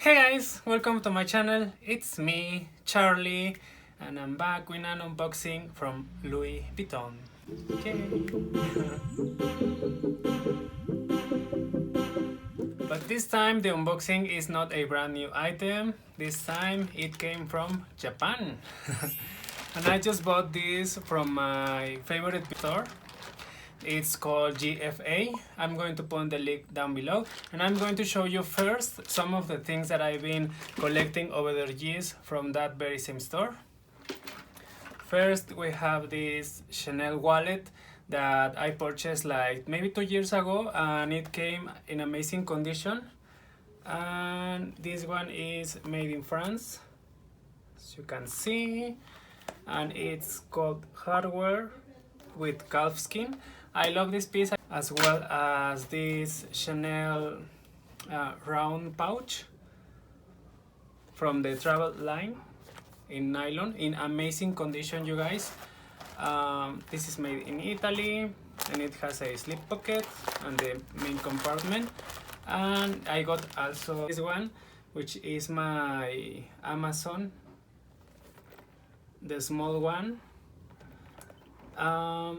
Hey guys, welcome to my channel. It's me, Charlie, and I'm back with an unboxing from Louis Vuitton. But this time the unboxing is not a brand new item. This time it came from Japan. And I just bought this from my favorite store. It's called GFA. I'm going to put the link down below, and I'm going to show you first some of the things that I've been collecting over the years from that very same store. First, we have this Chanel wallet that I purchased like maybe 2 years ago, and it came in amazing condition. And this one is made in France, as you can see, and it's called hardware with calfskin. I love this piece, as well as this Chanel round pouch from the travel line in nylon, in amazing condition, you guys. This is made in Italy, and it has a slip pocket and the main compartment. And I got also this one, which is my Amazon, the small one.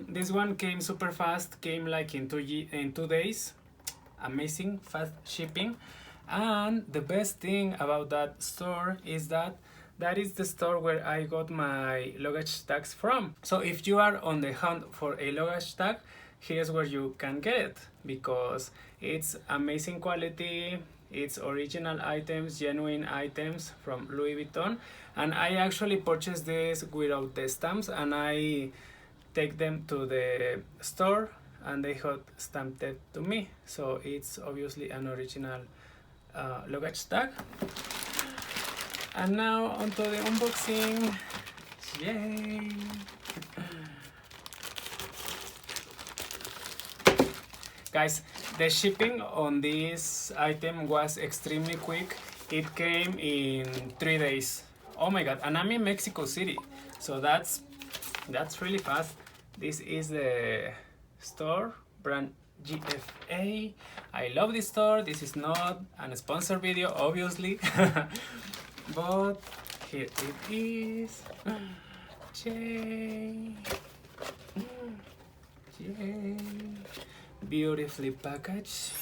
This one came super fast, came like in 2 days. Amazing fast shipping. And the best thing about that store is that that is the store where I got my luggage tags from. So if you are on the hunt for a luggage tag, here's where you can get it, because it's amazing quality. It's original items, genuine items from Louis Vuitton. And I actually purchased this without the stamps, and I take them to the store and they hot stamped it to me, so it's obviously an original luggage tag. And now onto the unboxing. Yay! Guys, the shipping on this item was extremely quick. It came in 3 days. Oh my god, and I'm in Mexico City, so that's really fast. This is the store, brand GFA. I love this store. This is not a sponsored video, obviously. But here it is. Yay. Yay. Beautifully packaged.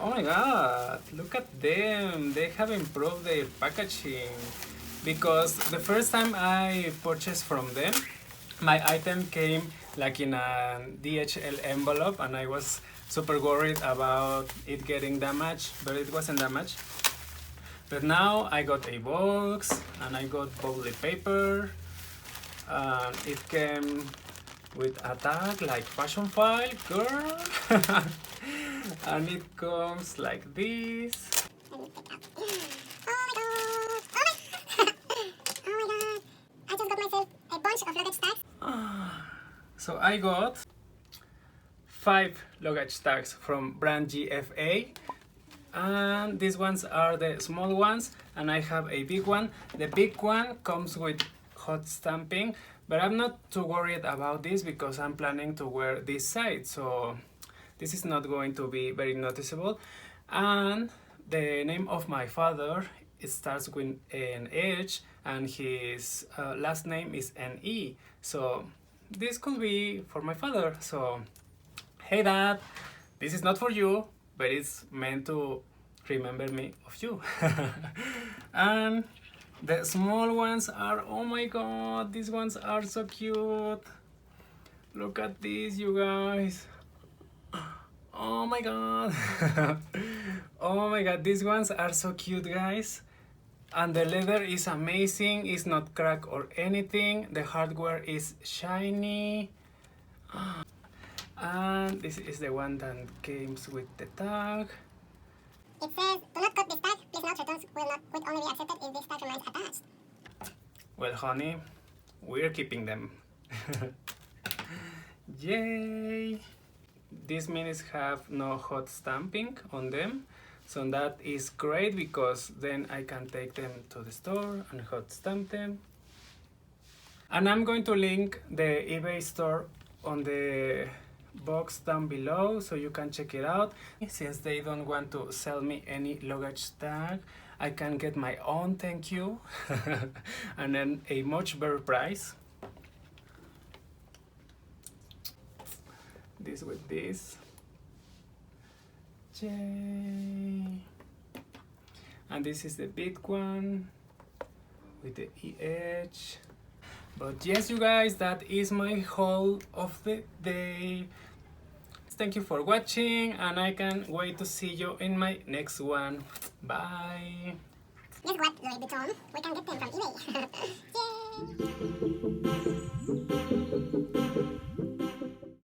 Oh my god, look at them. They have improved their packaging. Because the first time I purchased from them, my item came like in a DHL envelope, and I was super worried about it getting damaged, but it wasn't damaged. But now I got a box, and I got bubbly paper. It came with a tag like fashion file, girl. And it comes like this. So I got 5 luggage tags from brand GFA, and these ones are the small ones, and I have a big one. The big one comes with hot stamping, but I'm not too worried about this because I'm planning to wear this side, so this is not going to be very noticeable. And the name of my father, it starts with an H, and his last name is NE, so this could be for my father. So hey dad, this is not for you, but it's meant to remember me of you. And the small ones are, oh my god, these ones are so cute. Look at these, you guys. Oh my god. Oh my god, these ones are so cute, guys. And the leather is amazing. It's not cracked or anything. The hardware is shiny. And this is the one that comes with the tag. It says, do not cut this tag. Please note, returns will only be accepted if this tag remains attached. Well, honey, we're keeping them. Yay! These minis have no hot stamping on them. So that is great, because then I can take them to the store and hot stamp them. And I'm going to link the eBay store on the box down below so you can check it out. Since they don't want to sell me any luggage tag, I can get my own, thank you, and then a much better price. This with this. Yay. And this is the big one with the edge. But yes, you guys, that is my haul of the day. Thank you for watching, and I can't wait to see you in my next one. Bye. Guess what, Louis Vuitton? We can get them from eBay. Yay!